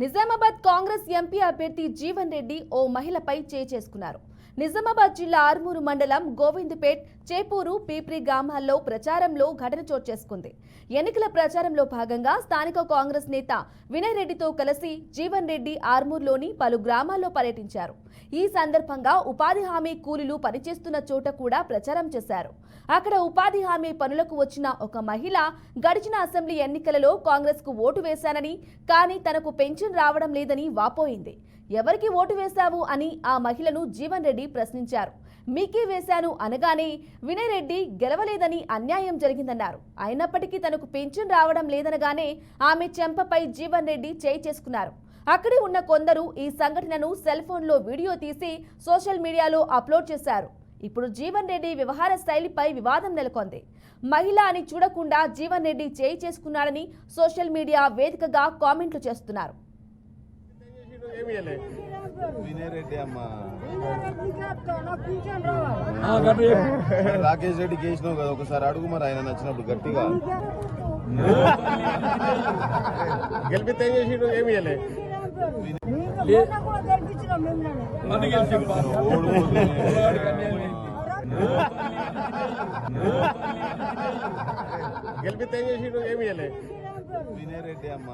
Nizamabad Congress MP అభ్యర్థి జీవన్ రెడ్డి ఓ మహిళపై చేసుకున్నారు. నిజామాబాద్ జిల్లా ఆర్మూరు మండలం గోవిందపేట్, చేపూరు, పీప్రి గ్రామాల్లో ప్రచారంలో ఘటన చోటు చేసుకుంది. ఎన్నికల ప్రచారంలో భాగంగా స్థానిక కాంగ్రెస్ నేత వినయ్ రెడ్డితో కలిసి జీవన్ రెడ్డి ఆర్మూరులోని పలు గ్రామాల్లో పర్యటించారు. ఈ సందర్భంగా ఉపాధి హామీ కూలీలు పనిచేస్తున్న చోట కూడా ప్రచారం చేశారు. అక్కడ ఉపాధి హామీ పనులకు వచ్చిన ఒక మహిళ గడిచిన అసెంబ్లీ ఎన్నికలలో కాంగ్రెస్ కు ఓటు వేశానని, కానీ తనకు పెన్షన్ రావడం లేదని వాపోయింది. ఎవరికి ఓటు వేశావు అని ఆ మహిళను జీవన్ రెడ్డి ప్రశ్నించారు. మీకే వేశాను అనగానే వినయ్ రెడ్డి గెలవలేదని, అన్యాయం జరిగిందన్నారు. అయినప్పటికీ తనకు పెన్షన్ రావడం లేదనగానే ఆమె చెంపపై జీవన్ రెడ్డి చేసుకున్నారు. అక్కడే ఉన్న కొందరు ఈ సంఘటనను సెల్ ఫోన్లో వీడియో తీసి సోషల్ మీడియాలో అప్లోడ్ చేశారు. ఇప్పుడు జీవన్ రెడ్డి వ్యవహార శైలిపై వివాదం నెలకొంది. మహిళ అని చూడకుండా జీవన్ రెడ్డి చేసుకున్నాడని సోషల్ మీడియా వేదికగా కామెంట్లు చేస్తున్నారు. రాకేష్ రెడ్డి కేసినావు కదా, ఒకసారి అడుగు మరి ఆయన నచ్చినప్పుడు గట్టిగా. గెలిపితే ఏం చేసిండు? ఏమి గెలిపితే ఏం చేసిండు? ఏమి వినయ్ రెడ్డి అమ్మ.